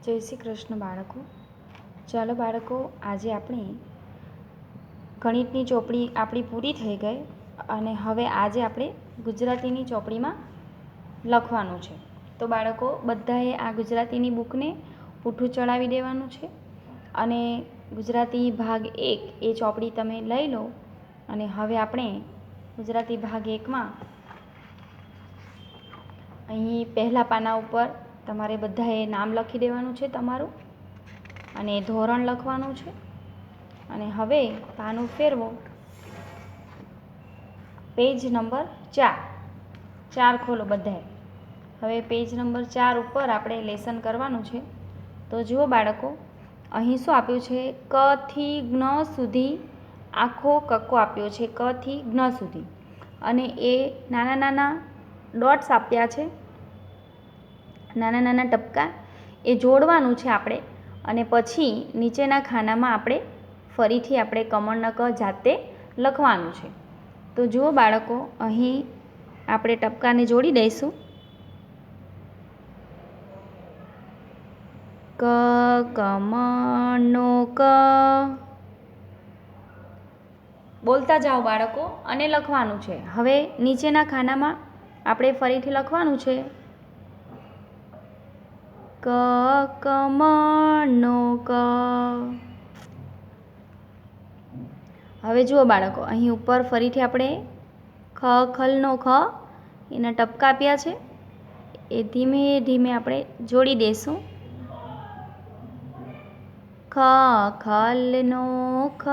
જય શ્રી કૃષ્ણ બાળકો. ચાલો બાળકો, આજે આપણે ગણિતની ચોપડી આપણી પૂરી થઈ ગઈ અને હવે આજે આપણે ગુજરાતીની ચોપડીમાં લખવાનું છે. તો બાળકો બધાએ આ ગુજરાતીની બુકને પૂઠું ચડાવી દેવાનું છે અને ગુજરાતી ભાગ 1 એ ચોપડી તમે લઈ લો. અને હવે આપણે ગુજરાતી ભાગ 1માં અહીં પહેલા પાના ઉપર તમારે બધાએ નામ લખી દેવાનું છે તમારું અને ધોરણ લખવાનું છે. અને હવે પાનું ફેરવો, પેજ નંબર 4 ખોલો બધાએ. હવે પેજ નંબર 4 ઉપર આપણે લેસન કરવાનું છે. તો જુઓ બાળકો, અહીં શું આપ્યું છે? ક થી જ્ઞ સુધી આખો કક્કો આપ્યો છે, ક થી જ્ઞ સુધી. અને એ નાના નાના ડોટ્સ આપ્યા છે, નાના નાના ટપકા. એ જોડવાનું છે આપણે અને પછી નીચેના ખાનામાં આપણે ફરીથી આપણે કમળના ક જાતે લખવાનું છે. તો જુઓ બાળકો, અહીં આપણે ટપકાને જોડી દઈશું. ક કમળનો ક. બોલતા જાઓ બાળકો અને લખવાનું છે. હવે નીચેના ખાનામાં આપણે ફરીથી લખવાનું છે ક કમળનો ક. હવે જુઓ બાળકો, અહીં ઉપર ફરીથી આપણે ખ ખલનો ખ, એના ટપકા આપ્યા છે. એ ધીમે ધીમે આપણે જોડી દઈશું. ખ ખલનો ખ,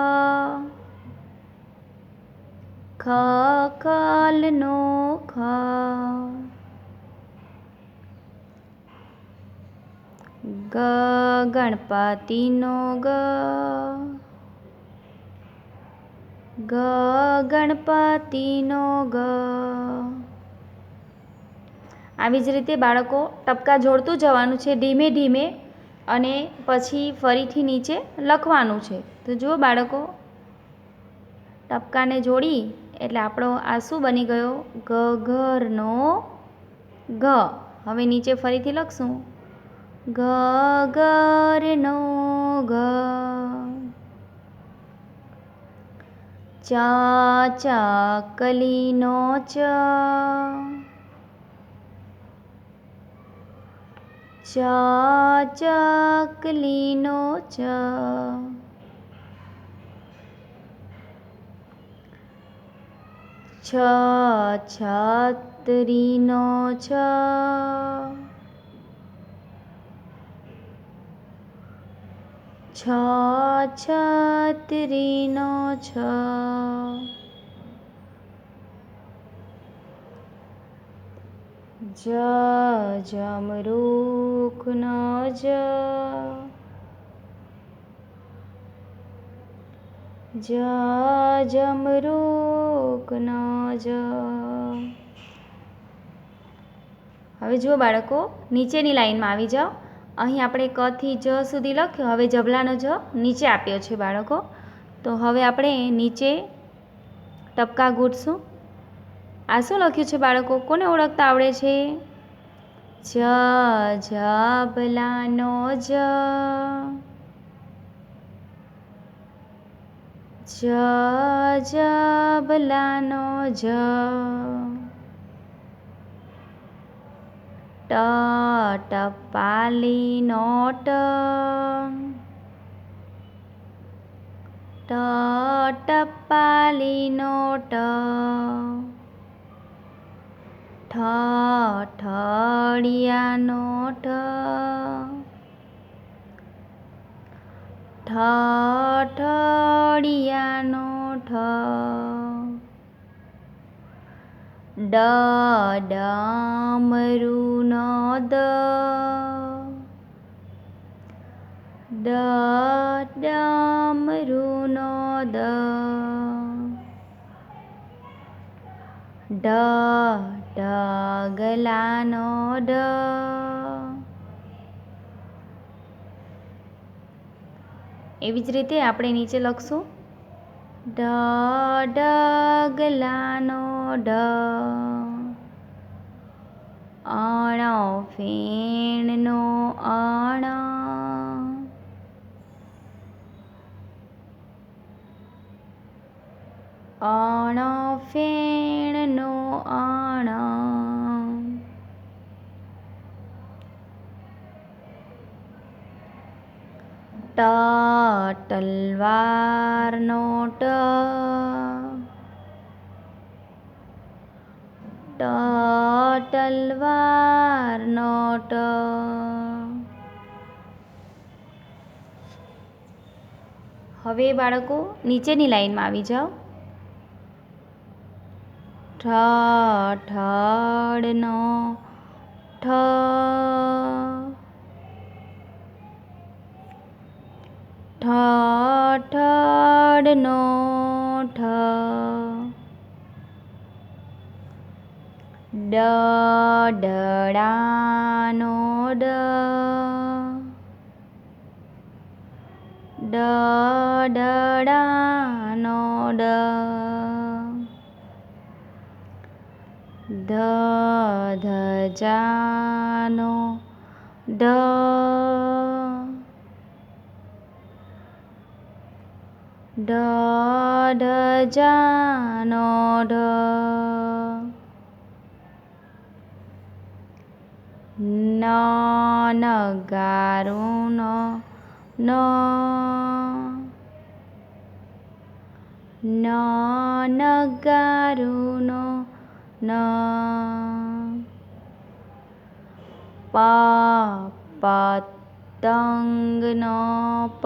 ખ ખલનો ખ. ગ ગણપતિનો ગ, ગ ગણપતિનો ગ. આવી જ રીતે બાળકો ટપકા જોડતું જવાનું છે ધીમે ધીમે અને પછી ફરીથી નીચે લખવાનું છે. તો જુઓ બાળકો, ટપકાને જોડી એટલે આપણો આ શું બની ગયો? ગ ઘરનો ઘ. હવે નીચે ફરીથી લખશું ગ ઘરનો ઘ. ચ ચકલીનો ચ, ચ ચકલીનો ચ. છ છત્રીનો છ, છ છત્રીનો છ. જ જમરૂખનો જ, જ જમરૂખનો જ. હવે જુઓ બાળકો, નીચેની લાઈનમાં આવી જાઓ. અહીં આપણે ક થી જ સુધી લખ્યો, હવે જબલાનો જ નીચે આપ્યો છે બાળકો. તો હવે આપણે નીચે ટપકા ગૂંથશું. આ શું લખ્યું છે બાળકો? કોને ઓળખતા આવડે છે? જ જબલાનો જ, જ જબલાનો જ. ટ ટપાલીનો ટ, ટ ટપાલીનો ટ. ઠ ઠળિયાનો ઠ, ઠ ઠળિયાનો ઠ. ડ ડમરુનો દ, ડ ડમરુનો દ. ઢ ઢગલાનો ઢ. એવી જ રીતે આપણે નીચે લખશું ઢ ઢગલાનો ઢ. અણ ફેણનો અણ, અણ ફેણનો અણ, ટ તલવારનો ટ, ટ તલવારનો ટ. હવે બાળકો નીચેની લાઈનમાં આવી જાઓ. ઠ ઠળનો ઠ, ઠ ઠળનો ઠ, ડ ડડાનો ડ, ડ ડડાનો ડ, ધ ધજાનો ઢ, ઢ ધજાનો ઢ, ન નગારુંનો ન, ન નગારુંનો ન, પ પતંગનો પ,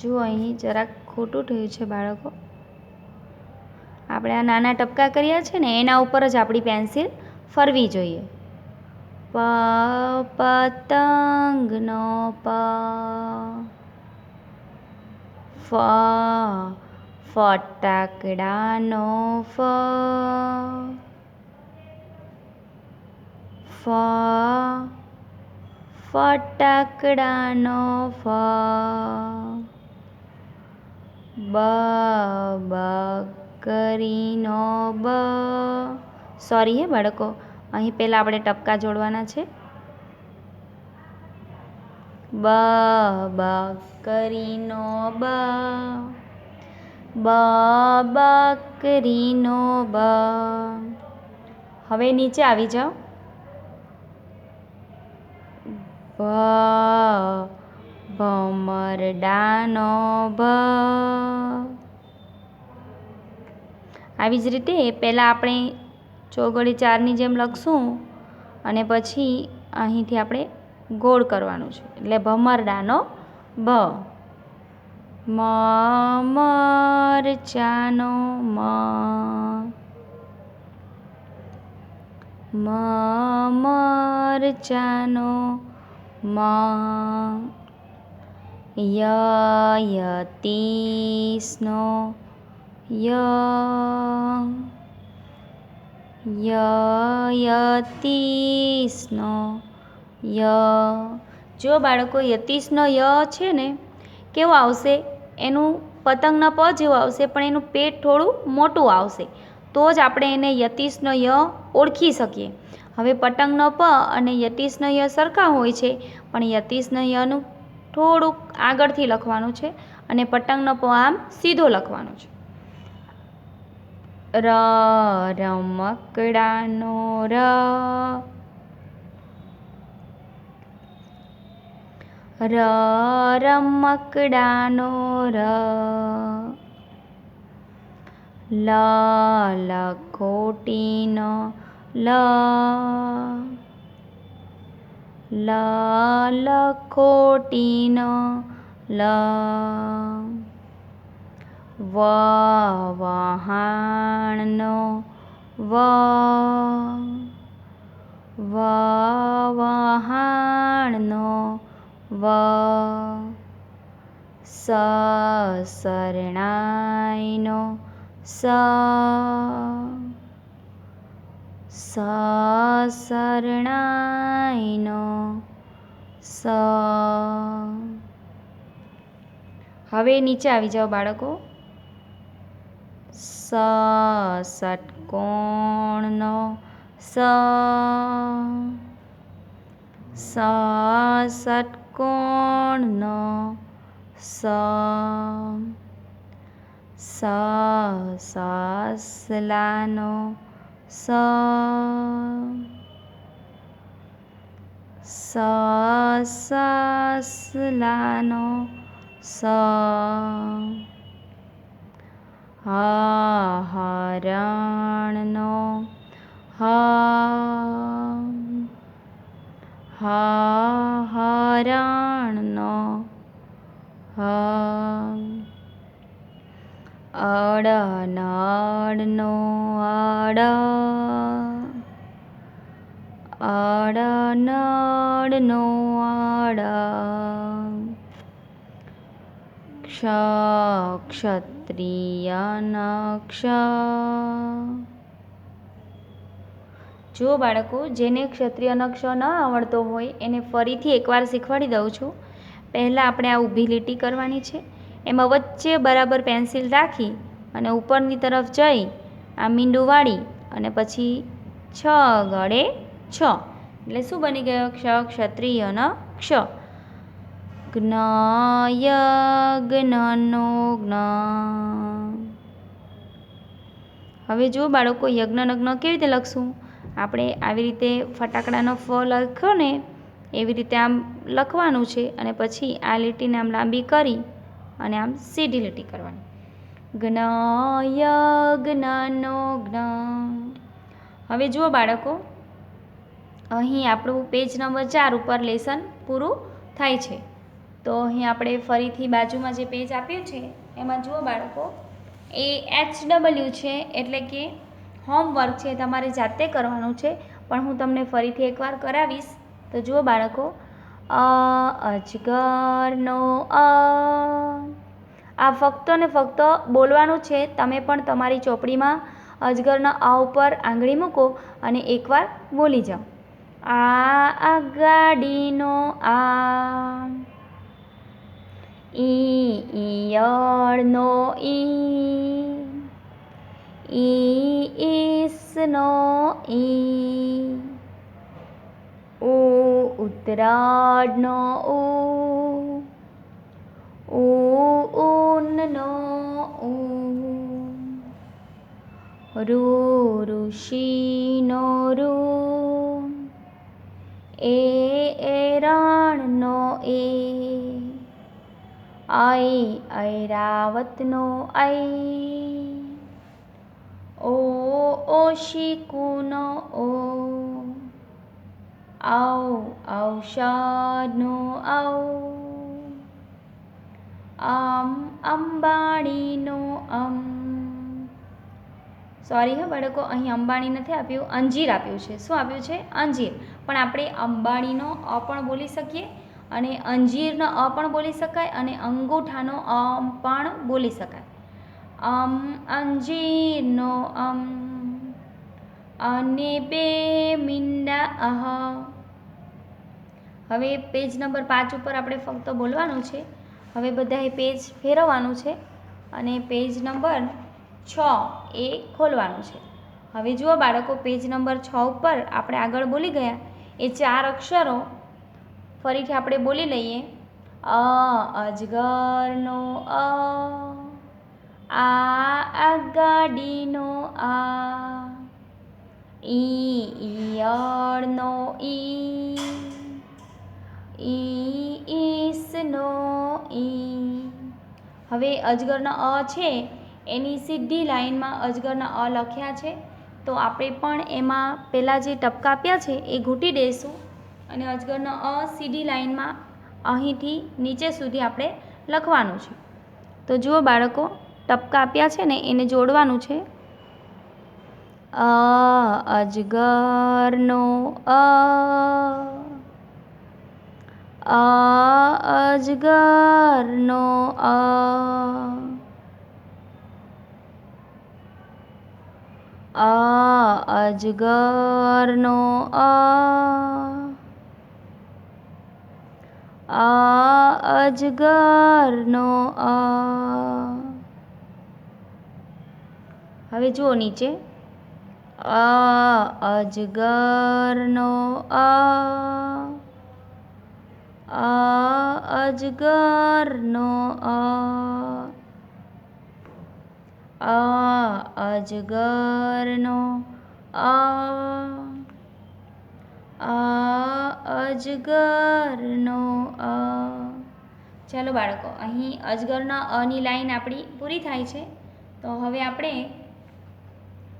જો અહીં જરાક ખોટું થયું છે બાળકો. આપણે આ નાના ટપકા કર્યા છે ને એના ઉપર જ આપણી પેન્સિલ ફરવી જોઈએ. પ પતંગનો પ, ફ ફટાકડાનો ફ, ફ ફટાકડાનો ફ, બ બકરીનો બ. સોરી હે બાળકો, અહીં પહેલાં આપણે ટપકા જોડવાના છે. બ બકરીનો બ, બ બકરીનો બ. હવે નીચે આવી જાઓ. ભ ભમરડાનો ભ. આવી જ રીતે પહેલાં આપણે ચોગડી ચારની જેમ લખશું અને પછી અહીંથી આપણે ગોળ કરવાનું છે. એટલે ભમરડાનો ભ. મ મરચાનો મ, મ મરચાનો મ. ય યતીશનો ય, ય યતીશનો ય. જો બાળકો યતીશનો ય છે ને કેવો આવશે, એનું પતંગના પ જેવું આવશે પણ એનું પેટ થોડું મોટું આવશે, તો જ આપણે એને યતીશનો ય ઓળખી શકીએ. હવે પતંગનો પ અને યતીશનો ય સરખા હોય છે, પણ યતીશનો યનું થોડુંક આગળથી લખવાનું છે અને પતંગનો પ આમ સીધો લખવાનો છે. ર રમકડાનો ર, ર રમકડાનો ર. લ લખોટીનો લ, લ લખોટીનો લ. વ વહાણનો વ, વ વહાણનો વ. સ શરણાઈનો સ, સ શરણાઈનો સ. હવે નીચે આવી જાઓ બાળકો. સ ષટકોણનો સ, સ ષટકોણનો સ સસલાનો સ સસલાનો સ હરણનો હ હરણનો હ અડનડનો અડ અડનડનો અડ ક્ષત્રિયન ક્ષ જો બાળકો જેને ક્ષત્રિય અક્ષ ન આવડતો હોય એને ફરીથી એકવાર શીખવાડી દઉં છું. પહેલાં આપણે આ ઊભી લીટી કરવાની છે, એમાં વચ્ચે બરાબર પેન્સિલ રાખી અને ઉપરની તરફ જઈ આ મીંડું વાળી અને પછી છ ગળે છ, એટલે શું બની ગયો? ક્ષત્રિયન ક્ષ. જ્ઞયજ્ઞનો જ્ઞ. હવે જો બાળકો યજ્ઞનગ્ન કેવી રીતે લખશું? આપણે આવી રીતે ફટાકડાનો ફ લખ્યો ને એવી રીતે આમ લખવાનું છે અને પછી આ લીટીને આમ લાંબી કરી અને આમ સીધી લીટી કરવાની. જ્ઞયજ્ઞનો જ્ઞ. હવે જુઓ બાળકો, અહીં આપણું પેજ નંબર 4 ઉપર લેસન પૂરું થાય છે. તો અહીં આપણે ફરીથી બાજુમાં જે પેજ આપ્યું છે એમાં જુઓ બાળકો, એ HW છે એટલે કે હોમવર્ક છે, તમારે જાતે કરવાનું છે, પણ હું તમને ફરીથી એકવાર કરાવીશ. તો જુઓ બાળકો, અજગરનો આ ફક્ત ને ફક્ત બોલવાનું છે. તમે પણ તમારી ચોપડીમાં અજગરના અ ઉપર આંગળી મૂકો અને એકવાર બોલી જાઓ. આ ગાડીનો આ. ઈયળનો ઈ. ઈસનો ઈ. ઉતરાળનો ઊનનો ઋષિનો ઋ. એરણનો એ. ઐરાવતનો ઐ. ઓશિકુનો ઓ. ઔષધનો ઔ. અંબાણીનો અમ. સોરી હા બાળકો, અહીં અંબાણી નથી આપ્યું, અંજીર આપ્યું છે. શું આપ્યું છે? અંજીર. પણ આપણે અંબાણીનો અ પણ બોલી શકીએ અને અંજીરનો અ પણ બોલી શકાય અને અંગૂઠાનો અ પણ બોલી શકાય. અંજીરનો અને બે મીંડા અહ. હવે પેજ નંબર 5 ઉપર આપણે ફક્ત બોલવાનું છે. હવે બધાએ પેજ ફેરવવાનું છે અને પેજ નંબર 6 એ ખોલવાનું છે. હવે જુઓ બાળકો, પેજ નંબર 6 ઉપર આપણે આગળ બોલી ગયા એ 4 અક્ષરો ફરીથી આપણે બોલી લઈએ. અજગરનો અ. આ ગાડીનો આ. ઈયળનો ઈ. ઈસનો ઈ. હવે અજગરના અ છે એની સીધી લાઈનમાં અજગરના અ લખ્યા છે, તો આપણે પણ એમાં પહેલાં જે ટપકા આપ્યા છે એ ઘૂંટી દઈશું અને અજગરના અ સીધી લાઈનમાં અહીંથી નીચે સુધી આપણે લખવાનું છે. તો જુઓ બાળકો, ટપકા આપ્યા છે ને એને જોડવાનું છે. અજગરનો અ. અજગરનો અ. અજગરનો અ. અજગરનો અ. હવે જુઓ નીચે, અજગરનો અ. અજગરનો અજગરનો અજગરનો ચાલો બાળકો, અહીં અજગરના અની લાઈન આપણી પૂરી થાય છે. તો હવે આપણે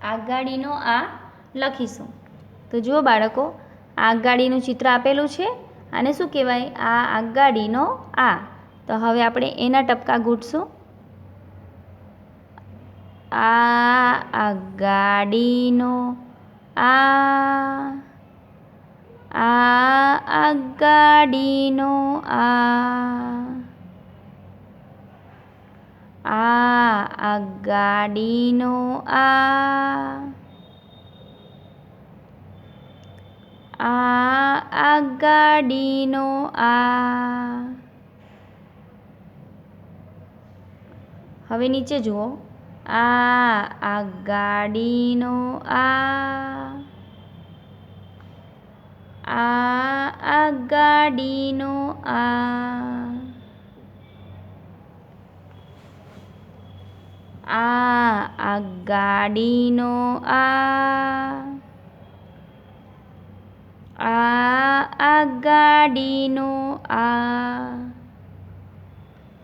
આગગાડીનો આ લખીશું. તો જુઓ બાળકો, આગગાડીનું ચિત્ર આપેલું છે. આને શું કહેવાય? આ આગગાડીનો આ. તો હવે આપણે એના ટપકા ગૂંથશું. આ આગગાડીનો આ આગગાડીનો આગગાડીનો આગગાડીનો હવે નીચે જુઓ. આગગાડીનો આગગાડીનો આગગાડીનો આગગાડીનો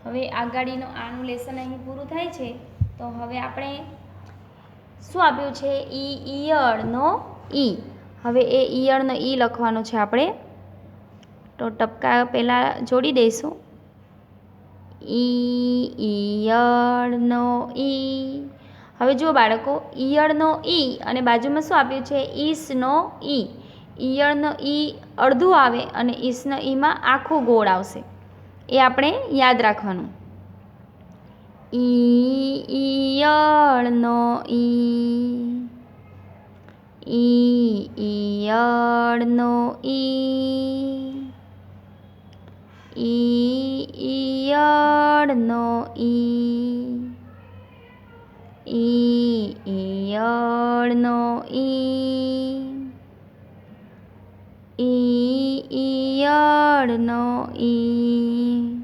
હવે આગગાડીનો આનું લેસન અહીં પૂરું થાય છે. તો હવે આપણે શું આપ્યું છે? ઈયળનો ઈ. હવે એ ઈયળનો ઈ લખવાનો છે આપણે. તો ટપકા પહેલાં જોડી દઈશું. ઈયળનો ઈ. હવે જુઓ બાળકો, ઈયળનો ઈ અને બાજુમાં શું આપ્યું છે? ઈસનો ઈ. ઈયળનો ઈ અડધું આવે અને ઈસનો ઈમાં આખું ગોળ આવશે. એ આપણે યાદ રાખવાનું. ઈયળનો ઈ. ઈયળનો ઈ. ઈયળનો ઈ. ઈયળનો ઈ. ઈયળનો ઈ.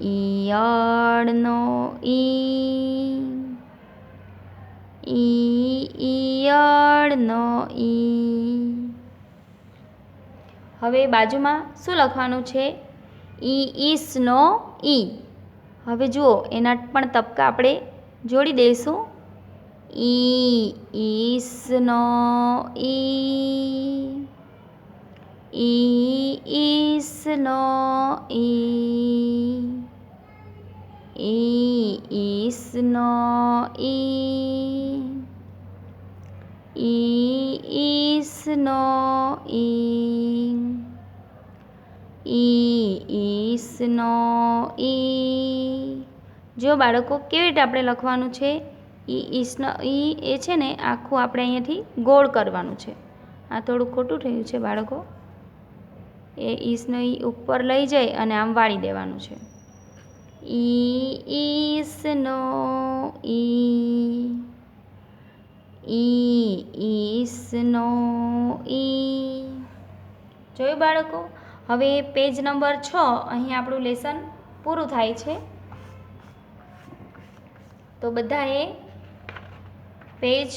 ઈયળનો ઈ. ઈયળનો ઈ. હવે બાજુમાં શું લખવાનું છે? ઈસનો ઈ. હવે જુઓ, એના પણ તબકા આપણે જોડી દઈશું. ઈસનો ઈ. ઈસનો ઈ. ઈસનો ઈ. ઈસનો ઈ. ઈસનો ઈ. જો બાળકો, કેવી રીતે આપણે લખવાનું છે? ઈસનો ઈ એ છે ને આખું આપણે અહીંયાથી ગોળ કરવાનું છે. આ થોડું ખોટું થયું છે બાળકો. એ ઈસનો ઈ ઉપર લઈ જઈ અને આમ વાળી દેવાનું છે. ઈસનો ઈ. ઈસનો ઈ. જોયું બાળકો? હવે પેજ નંબર 6 અહીં આપણું લેસન પૂરું થાય છે. તો બધાએ પેજ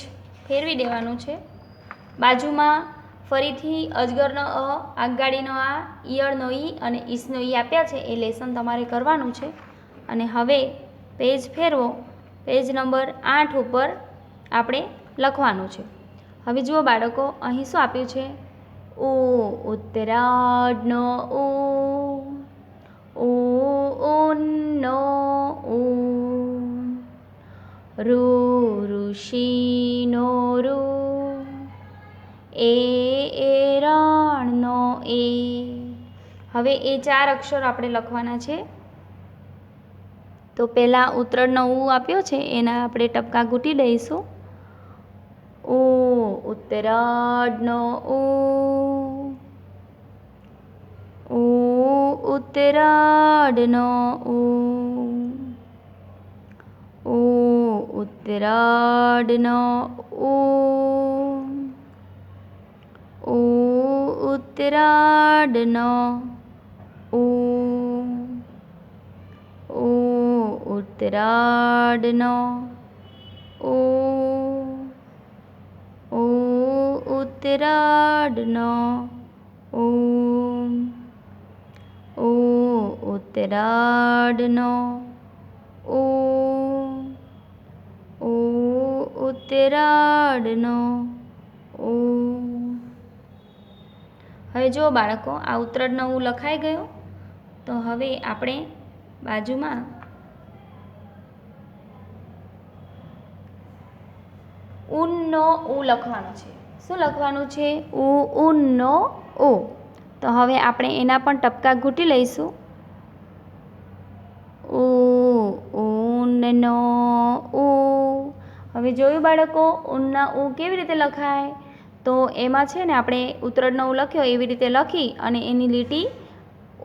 ફેરવી દેવાનું છે. બાજુમાં ફરીથી અજગરનો અ, આગગાડીનો આ, ઈયળનો ઈ અને ઈસનો ઈ આપ્યા છે. એ લેસન તમારે કરવાનું છે. અને હવે પેજ ફેરવો. પેજ નંબર 8 ઉપર આપણે લખવાનું છે. હવે જુઓ બાળકો, અહીં શું આપ્યું છે? ઉત્તરાયણનો ઊનનો ઋષિનો રણનો એ. હવે એ 4 અક્ષર આપણે લખવાના છે. તો પહેલાં ઉત્તરનો ઉ આપ્યો છે એના આપણે ટપકા ઘૂંટી દઈશું. ઉત્તરાયણનો ઉત્તરાયણનો ઉત્તરાયણનો ઉત્તરાયણનો ઉ ઉત્તરાયણનો ઉ ઉત્તરાયણનો ઉત્તરાયણનો ઉત્તરાયણનો હવે જુઓ બાળકો, આ ઉત્તરાયણનો ઉ લખાઈ ગયો. તો હવે આપણે બાજુમાં ઊનનો ઉ લખવાનો છે. શું લખવાનું છે? ઊનનો ઉ. તો હવે આપણે એના પણ ટપકા ઘૂંટી લઈશું. ઊનનો ઉ. હવે જોયું બાળકો, ઊનના ઉ કેવી રીતે લખાય? તો એમાં છે ને આપણે ઉત્તરાયણનો ઉ લખ્યો એવી રીતે લખી અને એની લીટી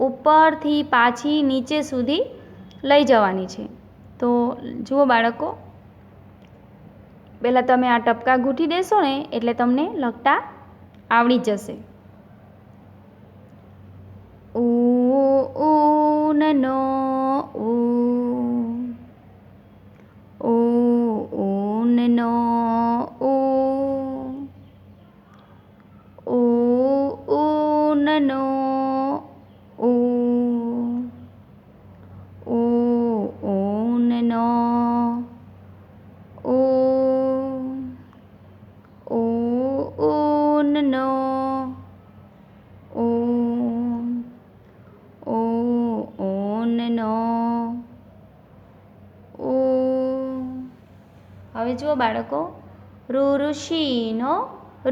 ઉપરથી પાછી નીચે સુધી લઈ જવાની છે. તો જુઓ બાળકો, પહેલાં તમે આ ટપકા ઘૂંટી દેશો ને એટલે તમને લખતા આવડી જશે. ઊનનો ઉ ઊનનો ઉ ઊનનો ઉ ઊનનો ઉ ઊનનો ઊનનો ઉ. હવે જુઓ બાળકો, ઋષિનો ઋ.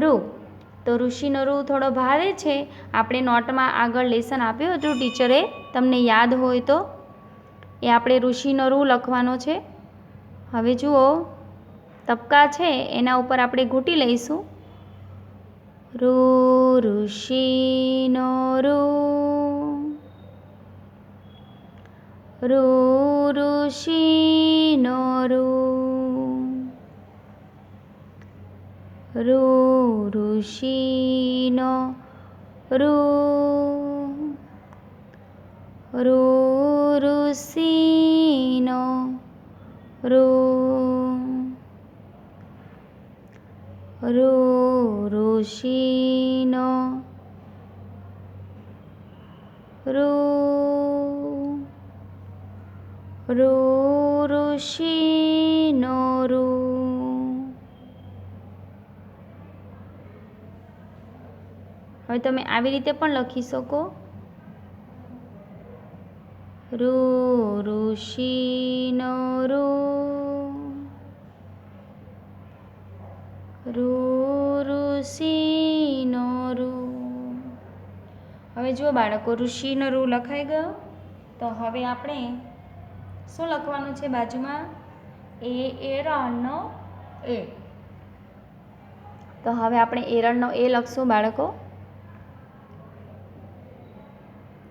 તો ઋષિનો ઋ થોડો ભારે છે. આપણે નોટમાં આગળ લેસન આપ્યું હતું ટીચરે, તમને યાદ હોય તો એ આપણે ઋષિનો ઋ લખવાનો છે. હવે જુઓ, તબકા છે એના ઉપર આપણે ઘૂંટી લઈશું. ઋષિનો ઋ ઋષિનો ઋ ઋષિનો ઋ ઋષિનો ઋ ઋષિનો ઋ ઋષિનો ઋ. હવે તમે આવી રીતે પણ લખી શકો. ઋષિનો ઋ ઋષિનો ઋ. હવે જુઓ બાળકો, ઋષિનો ઋ લખાઈ ગયો. તો હવે આપણે શું લખવાનું છે બાજુમાં? એરણનો એ. તો હવે આપણે એરણનો એ લખશું બાળકો.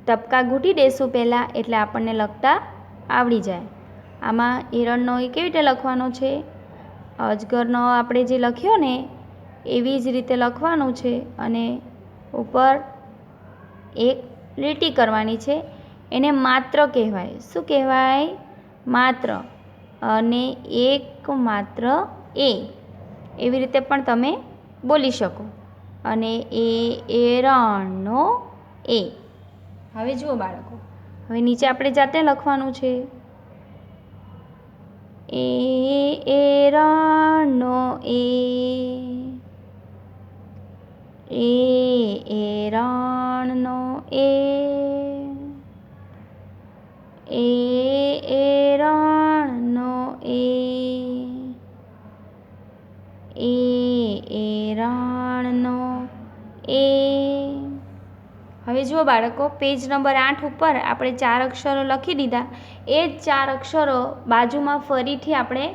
ટપકા ઘૂંટી દેશું પહેલાં એટલે આપણને લખતા આવડી જાય. આમાં એરણનો એ કેવી રીતે લખવાનો છે? અજગરનો આપણે જે લખ્યો ને એવી જ રીતે લખવાનું છે અને ઉપર એક લીટી કરવાની છે. એને માત્ર કહેવાય. શું કહેવાય? માત્ર. અને એક માત્ર એ, એવી રીતે પણ તમે બોલી શકો. અને એરણનો એ. હવે જુઓ બાળકો, હવે નીચે આપણે જાતે લખવાનું છે. એરણનો એ એરણનો એ એરણનો એ એરણનો એ. હવે જુઓ બાળકો, પેજ નંબર 8 ઉપર આપણે 4 અક્ષરો લખી દીધા. એ જ 4 અક્ષરો બાજુમાં ફરીથી આપણે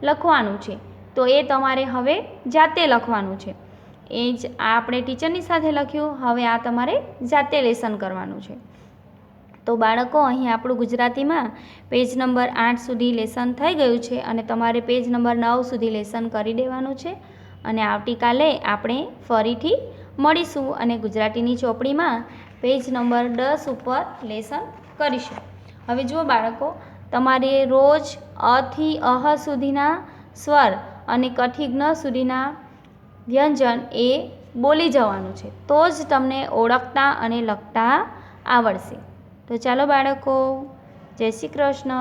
લખવાનું છે. તો એ તમારે હવે જાતે લખવાનું છે. એ જ આપણે ટીચરની સાથે લખ્યું, હવે આ તમારે જાતે લેસન કરવાનું છે. તો બાળકો, અહીં આપણું ગુજરાતીમાં પેજ નંબર 8 સુધી લેસન થઈ ગયું છે અને તમારે પેજ નંબર 9 સુધી લેસન કરી દેવાનું છે. અને આવતીકાલે આપણે ફરીથી મળીશું અને ગુજરાતીની ચોપડીમાં પેજ નંબર 10 ઉપર લેસન કરીશું. હવે જુઓ બાળકો, તમારે રોજ અથી અહ સુધીના સ્વર અને કથી જ્ઞ સુધીના વ્યંજન એ બોલી જવાનું છે, તો જ તમને ઓળખતા અને લખતા આવડશે. તો ચાલો બાળકો, જય શ્રી કૃષ્ણ.